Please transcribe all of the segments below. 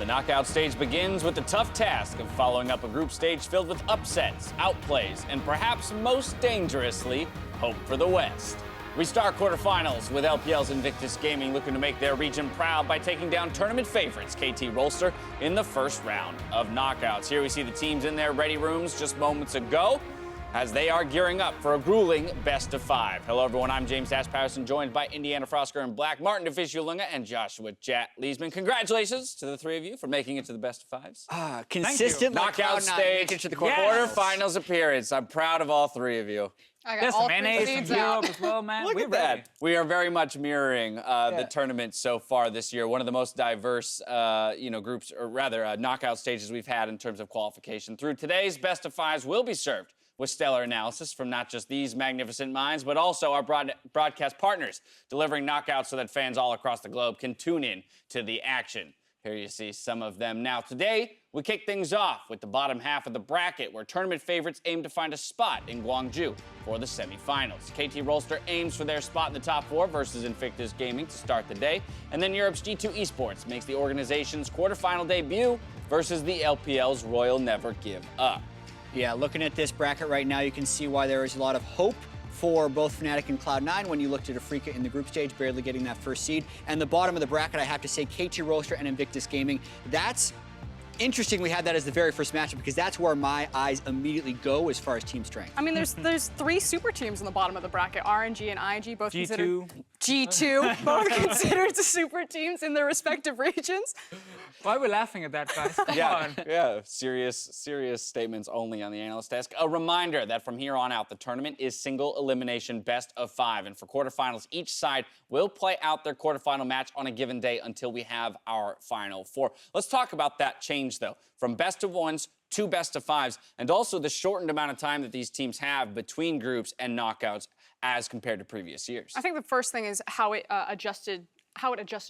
The knockout stage begins with the tough task of following up a group stage filled with upsets, outplays, and perhaps most dangerously, hope for the West. We start quarterfinals with LPL's Invictus Gaming looking to make their region proud by taking down tournament favorites KT Rolster in the first round of knockouts. Here we see the teams in their ready rooms just moments ago as they are gearing up for a grueling best of five. Hello, everyone. I'm James Patterson, joined by Indiana Frosker and Black, Martin DeFisciolunga, and Joshua Jat Leesman. Congratulations to the three of you for making it to the best of fives. Consistent knockout stage to the quarterfinals appearance. I'm proud of all three of you. There's some NAs from Europe as well, man. Look at that. We are very much mirroring the tournament so far this year. One of the most diverse, groups, or rather, knockout stages we've had in terms of qualification. Through today's best of fives will be served with stellar analysis from not just these magnificent minds, but also our broadcast partners, delivering knockouts so that fans all across the globe can tune in to the action. Here you see some of them. Now, today, we kick things off with the bottom half of the bracket, where tournament favorites aim to find a spot in Gwangju for the semifinals. KT Rolster aims for their spot in the top four versus Invictus Gaming to start the day. And then Europe's G2 Esports makes the organization's quarterfinal debut versus the LPL's Royal Never Give Up. Yeah, looking at this bracket right now, you can see why there is a lot of hope for both Fnatic and Cloud9 when you looked at Afrika in the group stage, barely getting that first seed. And the bottom of the bracket, I have to say, KT Rolster and Invictus Gaming. That's interesting we had that as the very first matchup because that's where my eyes immediately go as far as team strength. I mean, there's three super teams in the bottom of the bracket. RNG and IG both considered G2 both considered super teams in their respective regions. Why are we laughing at that, guys? Come on. Yeah, serious statements only on the analyst desk. A reminder that from here on out, the tournament is single elimination best of five. And for quarterfinals, each side will play out their quarterfinal match on a given day until we have our final four. Let's talk about that change, though, from best of ones to best of fives, and also the shortened amount of time that these teams have between groups and knockouts as compared to previous years. I think the first thing is how it adjusted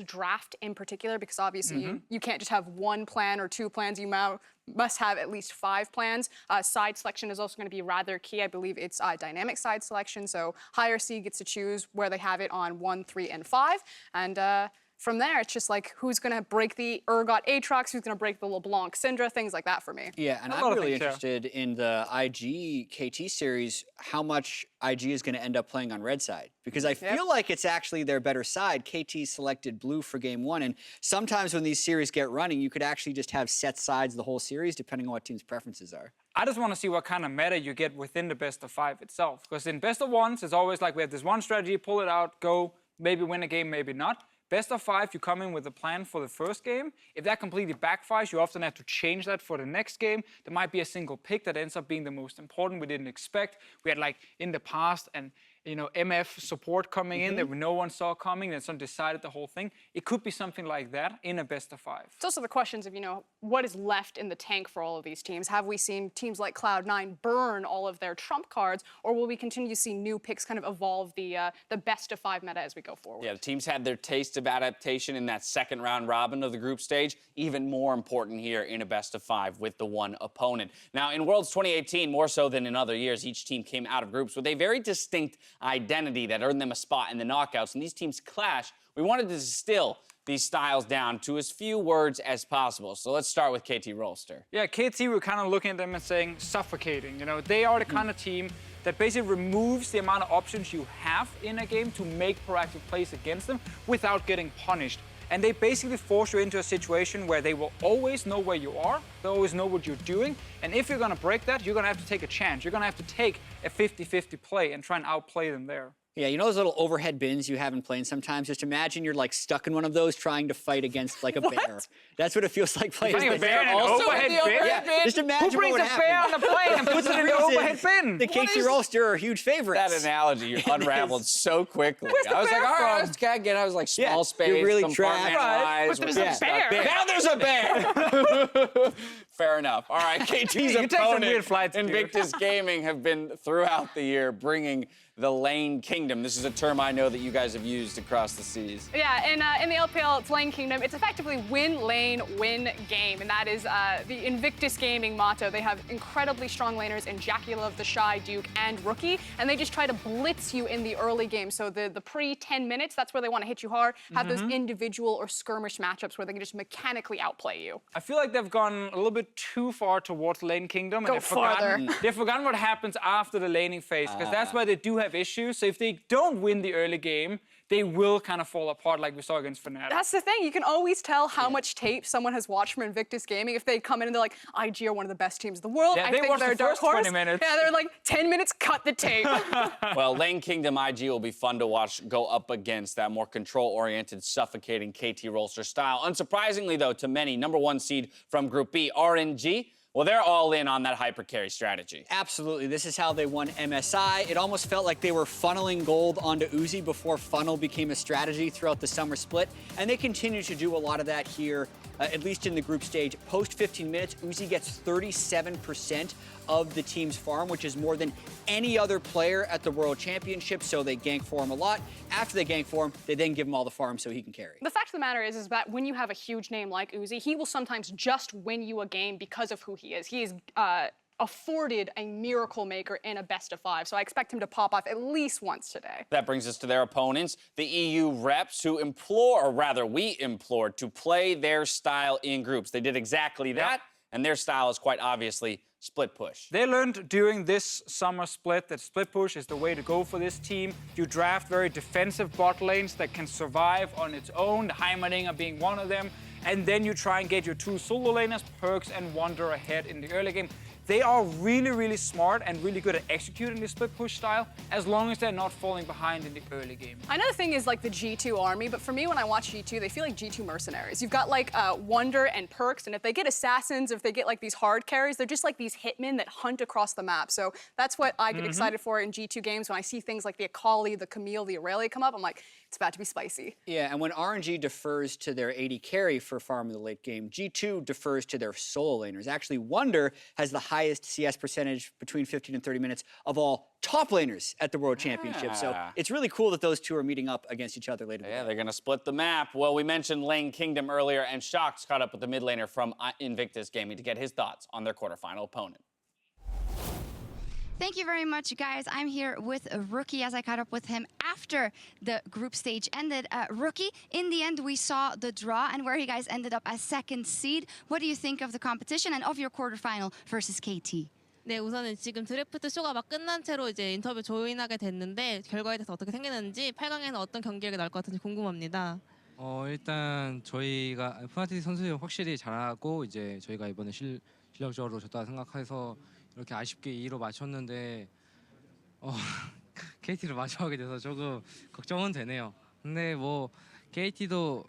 draft in particular, because obviously you can't just have one plan or two plans. You must have at least 5 plans. Side selection is also going to be rather key. I believe it's dynamic side selection, so higher seed gets to choose where they have it on 1, 3, and 5. And from there, it's just like who's going to break the Urgot Aatrox, who's going to break the LeBlanc Syndra, things like that for me. Yeah, and I'm really interested in the IG KT series, how much IG is going to end up playing on red side. Because I feel like it's actually their better side. KT selected blue for game 1, and sometimes when these series get running, you could actually just have set sides the whole series, depending on what teams' preferences are. I just want to see what kind of meta you get within the best of five itself. Because in best of ones, it's always like we have this one strategy, pull it out, go, maybe win a game, maybe not. Best of five, you come in with a plan for the first game. If that completely backfires, you often have to change that for the next game. There might be a single pick that ends up being the most important we didn't expect. We had like in the past and MF support coming in that no one saw coming, and someone decided the whole thing. It could be something like that in a best of five. It's also the questions of, what is left in the tank for all of these teams? Have we seen teams like Cloud9 burn all of their trump cards, or will we continue to see new picks kind of evolve the best of five meta as we go forward? Yeah, the teams had their taste of adaptation in that second round robin of the group stage. Even more important here in a best of five with the one opponent. Now, in Worlds 2018, more so than in other years, each team came out of groups with a very distinct identity that earned them a spot in the knockouts. And these teams clash. We wanted to distill these styles down to as few words as possible. So let's start with KT Rolster. Yeah, KT, we're kind of looking at them and saying suffocating. They are the kind of team that basically removes the amount of options you have in a game to make proactive plays against them without getting punished. And they basically force you into a situation where they will always know where you are, they always know what you're doing, and if you're gonna break that, you're gonna have to take a chance. You're gonna have to take a 50-50 play and try and outplay them there. Yeah, you know those little overhead bins you have in planes sometimes? Just imagine you're like stuck in one of those trying to fight against like a bear. That's what it feels like playing. A bear in an overhead bin? Yeah, just imagine who brings what would a bear on the plane and puts it in the overhead bin? The KT Rolster are huge favorites. That analogy unraveled so quickly. I was like, all right, let's get. I was like, small space, you're really trapped. compartmentalized. But there's a bear. Now there's a bear. Fair enough. All right, KT's you take some weird flights, Invictus Gaming have been throughout the year bringing the Lane Kingdom. This is a term I know that you guys have used across the seas. Yeah, in the LPL, it's Lane Kingdom. It's effectively win lane, win game, and that is the Invictus Gaming motto. They have incredibly strong laners in Jackie Love, the Shy, Duke, and Rookie, and they just try to blitz you in the early game. So the pre-10 minutes, that's where they want to hit you hard, have those individual or skirmish matchups where they can just mechanically outplay you. I feel like they've gone a little bit too far towards Lane Kingdom, and they've forgotten what happens after the laning phase, because that's where they do have issues. So if they don't win the early game, they will kind of fall apart like we saw against Fnatic. That's the thing. You can always tell how much tape someone has watched from Invictus Gaming if they come in and they're like, IG are one of the best teams in the world. Yeah, I they think watched they're the a dark first horse. 20 minutes. Yeah, they're like 10 minutes, cut the tape. Well, Lane Kingdom IG will be fun to watch go up against that more control-oriented, suffocating KT Rolster style. Unsurprisingly, though, to many, #1 seed from Group B, RNG, well, they're all in on that hyper carry strategy. Absolutely. This is how they won MSI. It almost felt like they were funneling gold onto Uzi before funnel became a strategy throughout the summer split. And they continue to do a lot of that here, at least in the group stage. Post 15 minutes, Uzi gets 37% of the team's farm, which is more than any other player at the World Championship. So they gank for him a lot. After they gank for him, they then give him all the farm so he can carry. The fact of the matter is that when you have a huge name like Uzi, he will sometimes just win you a game because of who he is. He is afforded a miracle maker in a best-of-5, so I expect him to pop off at least once today. That brings us to their opponents, the EU reps, who we implored to play their style in groups. They did exactly that, and their style is quite obviously split push. They learned during this summer split that split push is the way to go for this team. You draft very defensive bot lanes that can survive on its own, Heimerdinger being one of them, and then you try and get your 2 solo laners, Perks and Wonder ahead in the early game. They are really, really smart and really good at executing the split push style, as long as they're not falling behind in the early game. I know the thing is like the G2 army, but for me, when I watch G2, they feel like G2 mercenaries. You've got like Wonder and Perks, and if they get assassins, if they get like these hard carries, they're just like these hitmen that hunt across the map. So that's what I get excited for in G2 games. When I see things like the Akali, the Camille, the Aurelia come up, I'm like, it's about to be spicy. Yeah, and when RNG defers to their AD carry for farm in the late game, G2 defers to their solo laners. Actually, Wonder has the highest CS percentage between 15 and 30 minutes of all top laners at the World Championship. So it's really cool that those two are meeting up against each other later. Yeah, they're going to split the map. Well, we mentioned Lane Kingdom earlier, and Shock's caught up with the mid laner from Invictus Gaming to get his thoughts on their quarterfinal opponent. Thank you very much, guys. I'm here with Rookie as I caught up with him after the group stage ended. Rookie, in the end, we saw the draw and where you guys ended up as second seed. What do you think of the competition and of your quarterfinal versus KT? 네, 우선은 지금 드래프트 쇼가 막 끝난 채로 이제 인터뷰 조인하게 됐는데 결과에 대해서 어떻게 생각했는지 8강에는 어떤 경기력이 나올 것 같은지 궁금합니다. 일단 저희가 푸나틱 선수 확실히 잘하고 이제 저희가 이번에 실력적으로 좋다 생각해서 이렇게 아쉽게 2위로 맞췄는데 KT를 마주하게 돼서 조금 걱정은 되네요. 근데 뭐 KT도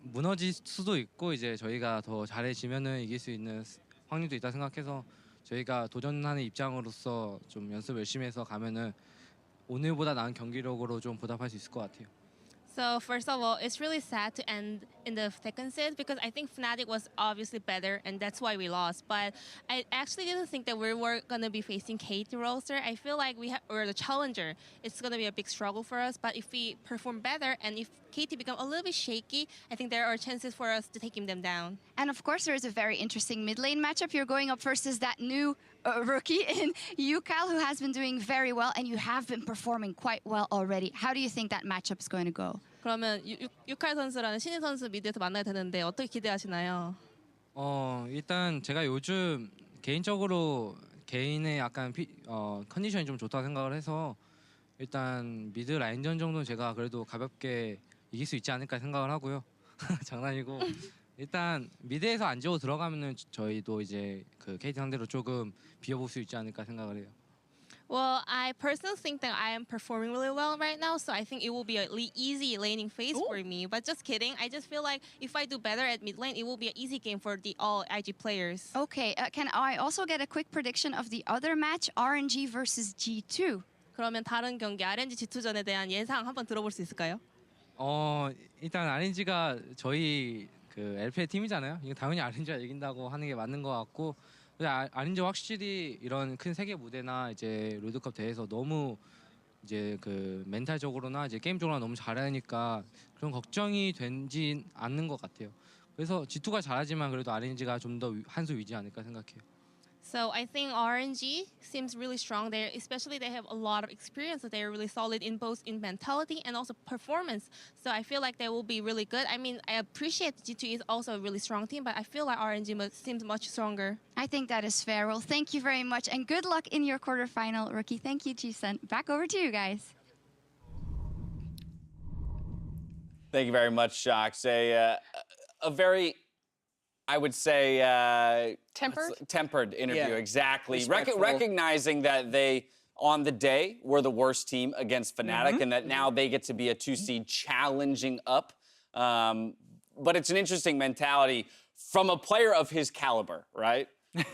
무너질 수도 있고 이제 저희가 더 잘해지면은 이길 수 있는 확률도 있다 생각해서 저희가 도전하는 입장으로서 좀 연습 열심히 해서 가면은 오늘보다 나은 경기력으로 좀 보답할 수 있을 것 같아요. So first of all, it's really sad to end in the second set because I think Fnatic was obviously better and that's why we lost. But I actually didn't think that we were gonna be facing KT Rolster. I feel like we're the challenger. It's gonna be a big struggle for us. But if we perform better and if KT become a little bit shaky, I think there are chances for us to taking them down. And of course, there is a very interesting mid lane matchup. You're going up versus that new rookie in Yukal, who has been doing very well, and you have been performing quite well already. How do you think that matchup is going to go? 그러면 유칼 선수라는 신인 선수 미드에서 만나게 되는데 어떻게 기대하시나요? 일단 제가 요즘 개인적으로 개인의 약간 컨디션이 좀 좋다고 생각을 해서 일단 미드 라인전 정도는 제가 그래도 가볍게 이길 수 있지 않을까 생각을 하고요. 장난이고 일단 미드에서 안 지고 들어가면은 저희도 이제 그 KT 상대로 조금 비워볼 수 있지 않을까 생각을 해요. Well, I personally think that I am performing really well right now, so I think it will be an easy laning phase for me. But just kidding, I just feel like if I do better at mid lane, it will be an easy game for the all IG players. Okay, can I also get a quick prediction of the other match, RNG versus G2? 그러면 다른 경기 RNG G2전에 대한 예상 한번 들어볼 수 있을까요? 일단 RNG가 저희 그 LPL 팀이잖아요. 이거 당연히 RNG가 이긴다고 하는 게 맞는 것 같고, RNG 확실히 이런 큰 세계 무대나 이제 롤드컵 대회에서 너무 이제 그 멘탈적으로나 이제 게임적으로 너무 잘하니까 그런 걱정이 되진 않는 것 같아요. 그래서 G2가 잘하지만 그래도 RNG가 좀 더 한 수 위지 않을까 생각해요. So I think RNG seems really strong there, especially they have a lot of experience. So they're really solid in both in mentality and also performance. So I feel like they will be really good. I mean, I appreciate G2 is also a really strong team, but I feel like RNG seems much stronger. I think that is fair. Well, thank you very much, and good luck in your quarterfinal, Rookie. Thank you, Ji-sun. Back over to you guys. Thank you very much, Shox. A very, I would say, tempered interview. Yeah. Exactly. Respectful. Recognizing that they, on the day, were the worst team against Fnatic, and that now they get to be a 2 seed challenging up. But it's an interesting mentality from a player of his caliber, right?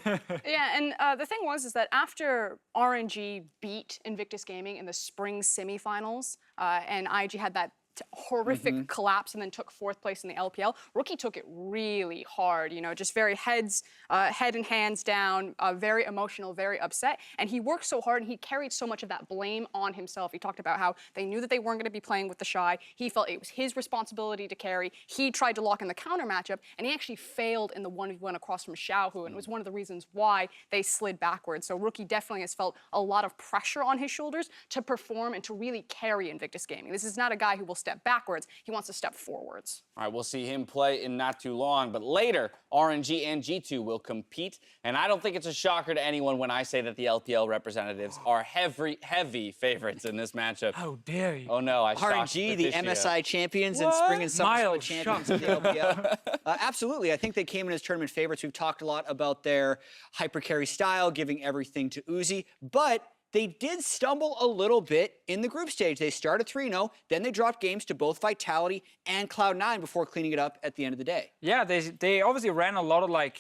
Yeah, and the thing is that after RNG beat Invictus Gaming in the spring semifinals, and IG had that horrific collapse and then took 4th place in the LPL, Rookie took it really hard, you know, just very head and hands down, very emotional, very upset. And he worked so hard and he carried so much of that blame on himself. He talked about how they knew that they weren't going to be playing with the Shy. He felt it was his responsibility to carry. He tried to lock in the counter matchup and he actually failed in the 1v1 across from Xiaohu, and it was one of the reasons why they slid backwards. So Rookie definitely has felt a lot of pressure on his shoulders to perform and to really carry Invictus Gaming. This is not a guy who will step backwards. He wants to step forwards. All right, we'll see him play in not too long, but later, RNG and G2 will compete, and I don't think it's a shocker to anyone when I say that the LPL representatives are heavy favorites in this matchup. How dare you? Oh no, I shocked RNG, the Patricio. MSI champions and spring and summer Mild champions of the LPL. Absolutely, I think they came in as tournament favorites. We've talked a lot about their hyper carry style, giving everything to Uzi, but they did stumble a little bit in the group stage. They started 3-0, then they dropped games to both Vitality and Cloud9 before cleaning it up at the end of the day. Yeah, they obviously ran a lot of like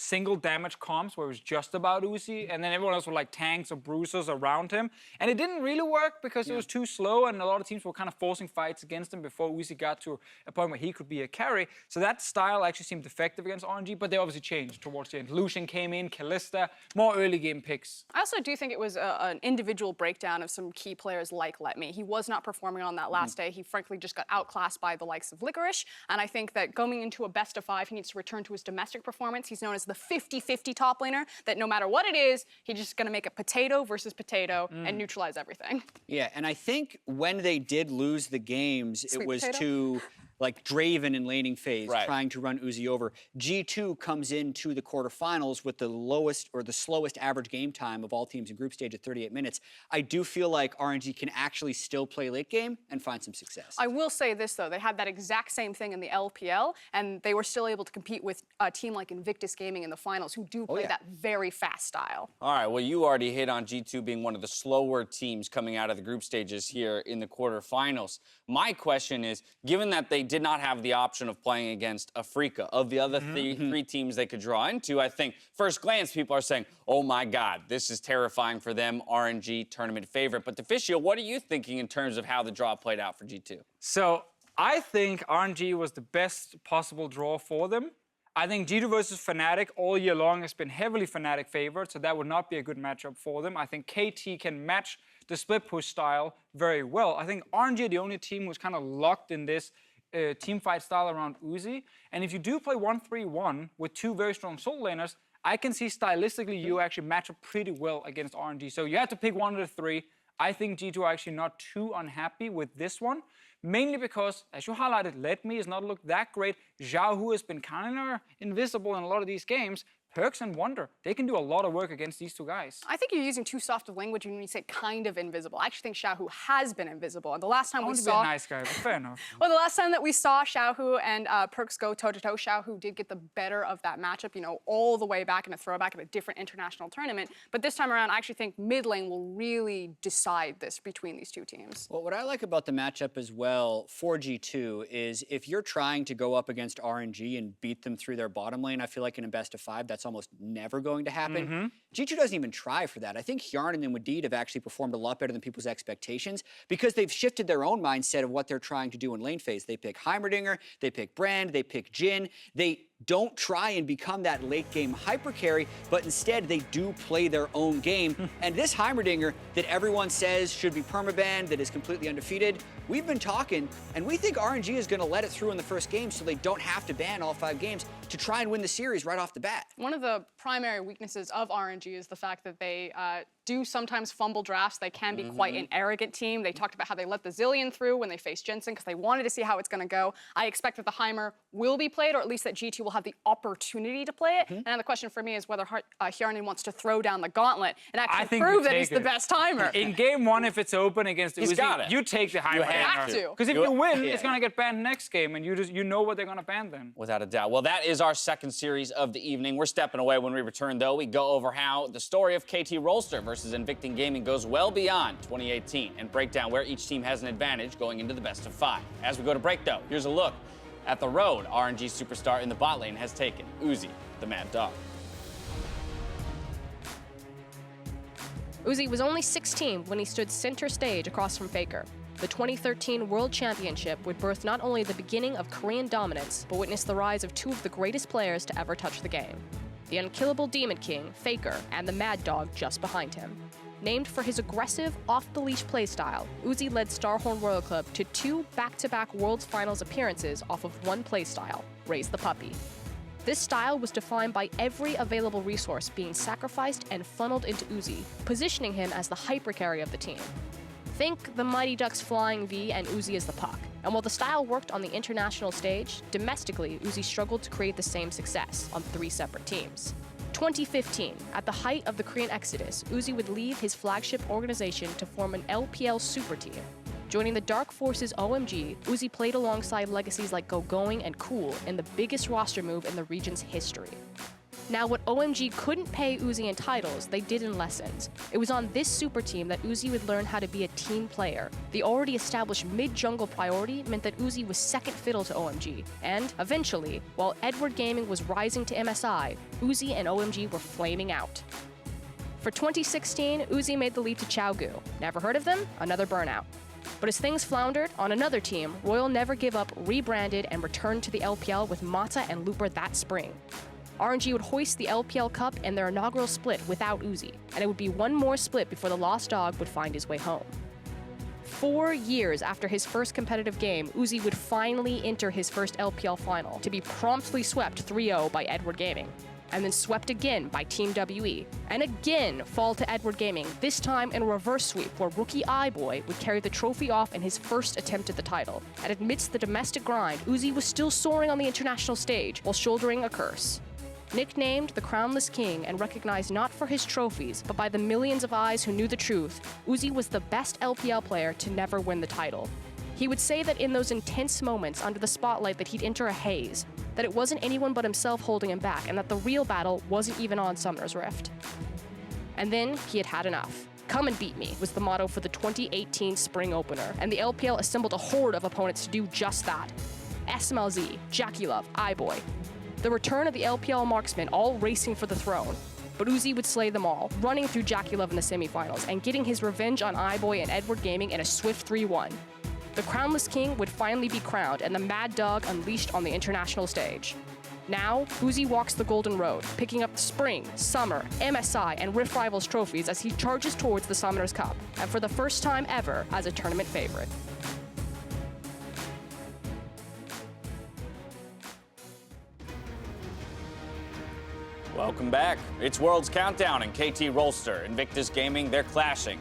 single damage comps where it was just about Uzi, and then everyone else were like tanks or bruisers around him. And it didn't really work because it was too slow, and a lot of teams were kind of forcing fights against him before Uzi got to a point where he could be a carry. So that style actually seemed effective against RNG, but they obviously changed towards the end. Lucian came in, Kalista, more early game picks. I also do think it was an individual breakdown of some key players like Letme. He was not performing on that last day. He frankly just got outclassed by the likes of Licorice, and I think that going into a best of 5, he needs to return to his domestic performance. He's known as the 50-50 top laner, that no matter what it is, he's just going to make a potato versus potato and neutralize everything. Yeah, and I think when they did lose the games, Sweet it was potato? to like Draven in laning phase, Right. trying to run Uzi over. G2 comes into the quarterfinals with the lowest or the slowest average game time of all teams in group stage at 38 minutes. I do feel like RNG can actually still play late game and find some success. I will say this, though. They had that exact same thing in the LPL, and they were still able to compete with a team like Invictus Gaming in the finals, who do play yeah. that very fast style. All right, well, you already hit on G2 being one of the slower teams coming out of the group stages here in the quarterfinals. My question is, given that they did not have the option of playing against Afrika, of the other three teams they could draw into, I think, first glance, people are saying, oh my God, this is terrifying for them, RNG tournament favorite. But Deficio, what are you thinking in terms of how the draw played out for G2? So I think RNG was the best possible draw for them. I think G2 versus Fnatic all year long has been heavily Fnatic favored, so that would not be a good matchup for them. I think KT can match the split push style very well. I think RNG are the only team who's kind of locked in this team fight style around Uzi. And if you do play 1-3-1 with 2 very strong soul laners, I can see stylistically you actually match up pretty well against RNG. So you have to pick one of the 3. I think G2 are actually not too unhappy with this one, mainly because, as you highlighted, Letme has not looked that great. Xiaohu has been kind of invisible in a lot of these games. Perks and Wonder, they can do a lot of work against these 2 guys. I think you're using too soft of language when you say kind of invisible. I actually think Xiaohu has been invisible. And the last time I we want to be saw... a nice guy, but fair enough. Well, the last time that we saw Xiaohu and Perks go toe-to-toe, Xiaohu did get the better of that matchup, you know, all the way back in a throwback at a different international tournament. But this time around, I actually think mid lane will really decide this between these 2 teams. Well, what I like about the matchup as well for G2 is if you're trying to go up against RNG and beat them through their bottom lane, I feel like in a best of 5, that's that's almost never going to happen. G2 doesn't even try for that. I think Hjarnan and Wadid have actually performed a lot better than people's expectations because they've shifted their own mindset of what they're trying to do in lane phase. They pick Heimerdinger, they pick Brand, they pick Jhin. They don't try and become that late game hyper carry, but instead they do play their own game. And this Heimerdinger that everyone says should be permabanned, that is completely undefeated, we've been talking, and we think RNG is going to let it through in the first game so they don't have to ban all 5 games to try and win the series right off the bat. One of the primary weaknesses of RNG is the fact that they do sometimes fumble drafts. They can be quite an arrogant team. They talked about how they let the Zillion through when they faced Jensen because they wanted to see how it's going to go. I expect that the Heimer will be played, or at least that G2 will have the opportunity to play it. And now the question for me is whether Hjarnan wants to throw down the gauntlet and actually prove that he's the best Heimer. In game 1, if it's open against Uzi, you take the Heimer. You have to. Because if you win, it's going to get banned next game, and you know what they're going to ban then. Without a doubt. Well, that is our second series of the evening. We're stepping away. When we return, though, we go over how the story of KT Rolster versus Invicting Gaming goes well beyond 2018 and break down where each team has an advantage going into the best of 5. As we go to break, though, here's a look at the road RNG superstar in the bot lane has taken, Uzi, the Mad Dog. Uzi was only 16 when he stood center stage across from Faker. The 2013 World Championship would birth not only the beginning of Korean dominance, but witness the rise of 2 of the greatest players to ever touch the game. The unkillable Demon King, Faker, and the Mad Dog just behind him. Named for his aggressive, off-the-leash playstyle, Uzi led Starhorn Royal Club to 2 back-to-back World's Finals appearances off of one playstyle, Raise the Puppy. This style was defined by every available resource being sacrificed and funneled into Uzi, positioning him as the hypercarry of the team. Think the Mighty Ducks flying V and Uzi as the puck. And while the style worked on the international stage, domestically, Uzi struggled to create the same success on 3 separate teams. 2015, at the height of the Korean exodus, Uzi would leave his flagship organization to form an LPL super team. Joining the Dark Forces OMG, Uzi played alongside legacies like GoGoing and Cool in the biggest roster move in the region's history. Now, what OMG couldn't pay Uzi in titles, they did in lessons. It was on this super team that Uzi would learn how to be a team player. The already established mid-jungle priority meant that Uzi was second fiddle to OMG. And, eventually, while Edward Gaming was rising to MSI, Uzi and OMG were flaming out. For 2016, Uzi made the leap to Chaogu. Never heard of them? Another burnout. But as things floundered, on another team, Royal Never Give Up rebranded and returned to the LPL with Mata and Looper that spring. RNG would hoist the LPL Cup in their inaugural split without Uzi, and it would be one more split before the Lost Dog would find his way home. 4 years after his first competitive game, Uzi would finally enter his first LPL final, to be promptly swept 3-0 by Edward Gaming, and then swept again by Team WE, and again fall to Edward Gaming, this time in a reverse sweep where rookie iBoy would carry the trophy off in his first attempt at the title. And amidst the domestic grind, Uzi was still soaring on the international stage while shouldering a curse. Nicknamed the Crownless King and recognized not for his trophies, but by the millions of eyes who knew the truth, Uzi was the best LPL player to never win the title. He would say that in those intense moments under the spotlight that he'd enter a haze, that it wasn't anyone but himself holding him back, and that the real battle wasn't even on Summoner's Rift. And then he had had enough. Come and beat me was the motto for the 2018 spring opener, and the LPL assembled a horde of opponents to do just that. SMLZ, Jackie Love, iBoy. The return of the LPL marksmen all racing for the throne. But Uzi would slay them all, running through Jackie Love in the semifinals and getting his revenge on iBoy and Edward Gaming in a swift 3-1. The Crownless King would finally be crowned and the Mad Dog unleashed on the international stage. Now, Uzi walks the golden road, picking up the Spring, Summer, MSI, and Rift Rivals trophies as he charges towards the Summoner's Cup, and for the first time ever as a tournament favorite. Welcome back. It's World's Countdown and KT Rolster, Invictus Gaming, they're clashing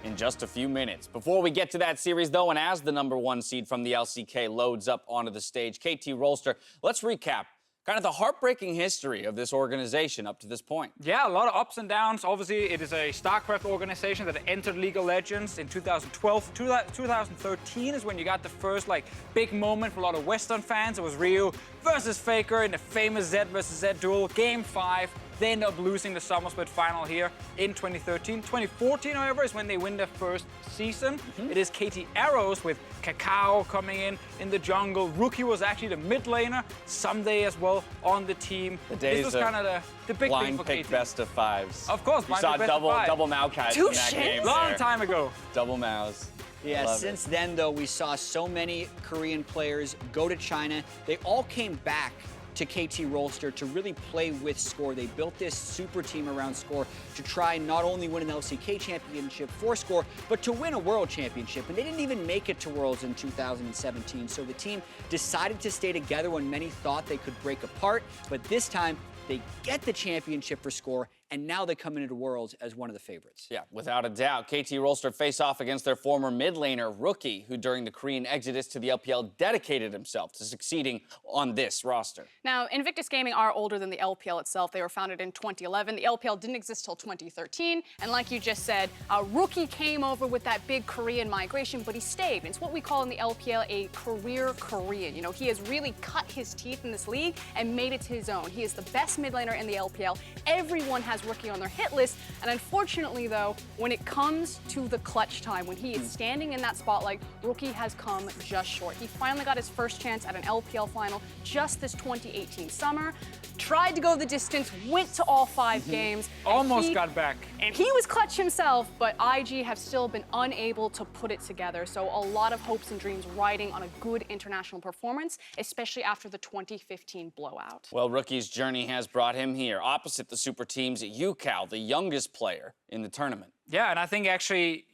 in just a few minutes. Before we get to that series, though, and as the #1 seed from the LCK loads up onto the stage, KT Rolster, let's recap kind of the heartbreaking history of this organization up to this point. Yeah, a lot of ups and downs. Obviously, it is a StarCraft organization that entered League of Legends in 2012. 2013 is when you got the first big moment for a lot of Western fans. It was Ryu versus Faker in the famous Z versus Z duel, Game 5. They end up losing the summer split final here in 2013. 2014, however, is when they win their first season. It is KT Arrows with Kakao coming in the jungle. Rookie was actually the mid laner, someday as well on the team. This was kind of the big thing for pick KT. best of fives. Of course, you saw best of five. double Maokai in that game. Long there. time ago. Double Maos. Yeah, Love since then, though, we saw so many Korean players go to China. They all came back to KT Rolster to really play with Score. They built this super team around Score to try not only win an LCK championship for Score, but to win a world championship. And they didn't even make it to Worlds in 2017. So the team decided to stay together when many thought they could break apart. But this time, they get the championship for Score, and now they come into Worlds as one of the favorites. Yeah, without a doubt. KT Rolster face off against their former mid laner, Rookie, who during the Korean exodus to the LPL dedicated himself to succeeding on this roster. Now, Invictus Gaming are older than the LPL itself. They were founded in 2011. The LPL didn't exist till 2013. And like you just said, Rookie came over with that big Korean migration, but he stayed. It's what we call in the LPL a career Korean. You know, he has really cut his teeth in this league and made it his own. He is the best mid laner in the LPL. Everyone has Rookie on their hit list, and unfortunately though, when it comes to the clutch time, when he is standing in that spotlight, Rookie has come just short. He finally got his first chance at an LPL final just this 2018 summer, tried to go the distance, went to all 5 games. Almost got back. And he was clutch himself, but IG have still been unable to put it together. So a lot of hopes and dreams riding on a good international performance, especially after the 2015 blowout. Well, Rookie's journey has brought him here, opposite the super teams at UCal, the youngest player in the tournament. Yeah, and I think actually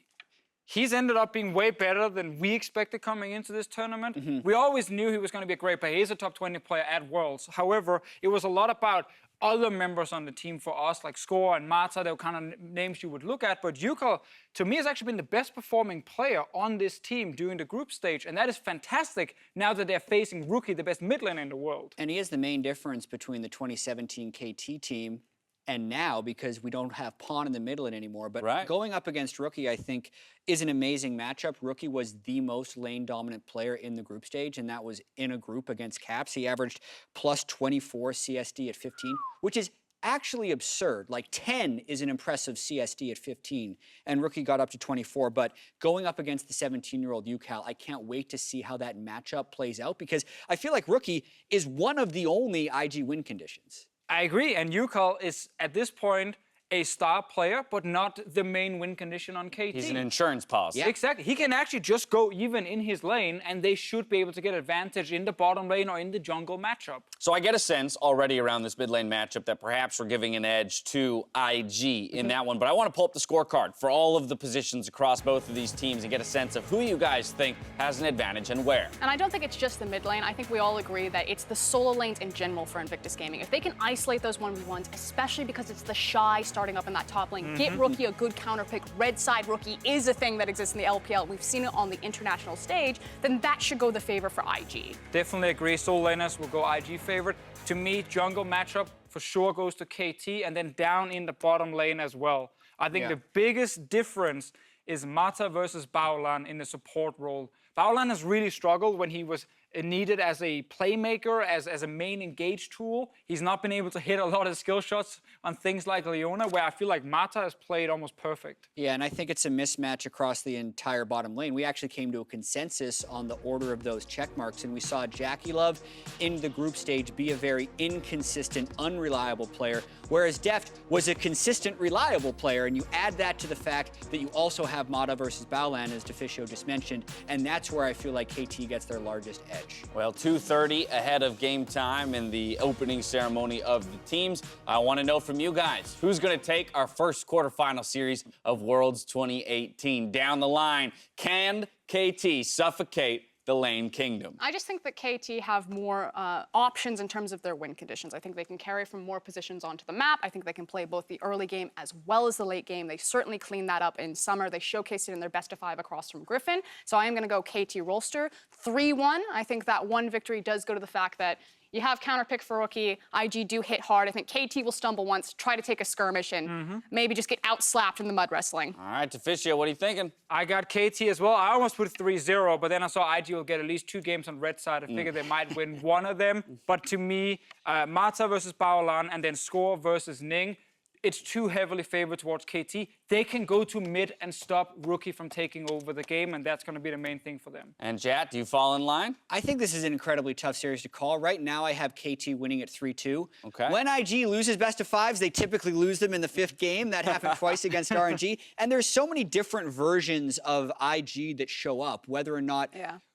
he's ended up being way better than we expected coming into this tournament. We always knew he was going to be a great player. He's a top 20 player at Worlds. However, it was a lot about other members on the team for us, like Score and Mata. They were kind of names you would look at. But Yuka, to me, has actually been the best performing player on this team during the group stage. And that is fantastic now that they're facing Rookie, the best mid laner in the world. And he is the main difference between the 2017 KT team and now, because we don't have Pawn in the mid lane anymore. But going up against Rookie, I think, is an amazing matchup. Rookie was the most lane-dominant player in the group stage, and that was in a group against Caps. He averaged plus 24 CSD at 15, which is actually absurd. Like 10 is an impressive CSD at 15, and Rookie got up to 24. But going up against the 17-year-old UCal, I can't wait to see how that matchup plays out, because I feel like Rookie is one of the only IG win conditions. I agree, and UCal is, at this point, a star player, but not the main win condition on KT. He's an insurance policy. Yeah, exactly. He can actually just go even in his lane, and they should be able to get advantage in the bottom lane or in the jungle matchup. So I get a sense already around this mid lane matchup that perhaps we're giving an edge to IG in that one. But I want to pull up the scorecard for all of the positions across both of these teams and get a sense of who you guys think has an advantage and where. And I don't think it's just the mid lane. I think we all agree that it's the solo lanes in general for Invictus Gaming. If they can isolate those 1v1s, especially because it's the Shy starting up in that top lane, get Rookie a good counter pick, red side Rookie is a thing that exists in the LPL. We've seen it on the international stage, then that should go the favor for IG. Definitely agree. Solo laners will go IG favorite. To me, jungle matchup for sure goes to KT, and then down in the bottom lane as well. I think the biggest difference is Mata versus Baolan in the support role. Baolan has really struggled when he was needed as a playmaker, as a main engage tool. He's not been able to hit a lot of skill shots on things like Leona, where I feel like Mata has played almost perfect. Yeah, and I think it's a mismatch across the entire bottom lane. We actually came to a consensus on the order of those check marks, and we saw Jackie Love in the group stage be a very inconsistent, unreliable player, whereas Deft was a consistent, reliable player. And you add that to the fact that you also have Mata versus Baolan, as Deficio just mentioned, and that's where I feel like KT gets their largest edge. Well, 2:30 ahead of game time in the opening ceremony of the teams. I want to know from you guys, who's going to take our first quarterfinal series of Worlds 2018? Down the line, can KT suffocate the Lane Kingdom? I just think that KT have more options in terms of their win conditions. I think they can carry from more positions onto the map. I think they can play both the early game as well as the late game. They certainly cleaned that up in summer. They showcased it in their best of 5 across from Griffin. So I am going to go KT Rolster 3-1. I think that one victory does go to the fact that You have counterpick for Rookie. IG do hit hard. I think KT will stumble once, try to take a skirmish, and maybe just get outslapped in the mud wrestling. All right, Taficio, what are you thinking? I got KT as well. I almost put 3-0, but then I saw IG will get at least 2 games on red side. I figured they might win one of them. But to me, Marta versus Baolan and then Score versus Ning, it's too heavily favored towards KT. They can go to mid and stop Rookie from taking over the game, and that's going to be the main thing for them. And Jat, do you fall in line? I think this is an incredibly tough series to call. Right now, I have KT winning at 3-2. Okay. When IG loses best of fives, they typically lose them in the 5th game. That happened twice against RNG. And there's so many different versions of IG that show up, whether or not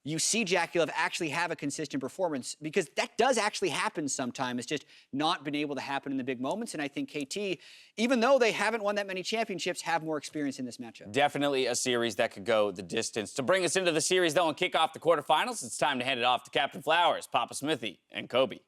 you see Jakulev actually have a consistent performance, because that does actually happen sometimes. It's just not been able to happen in the big moments. And I think KT, even though they haven't won that many championships, have more experience in this matchup. Definitely a series that could go the distance. To bring us into the series, though, and kick off the quarterfinals, it's time to hand it off to Captain Flowers, Papa Smithy, and Kobe.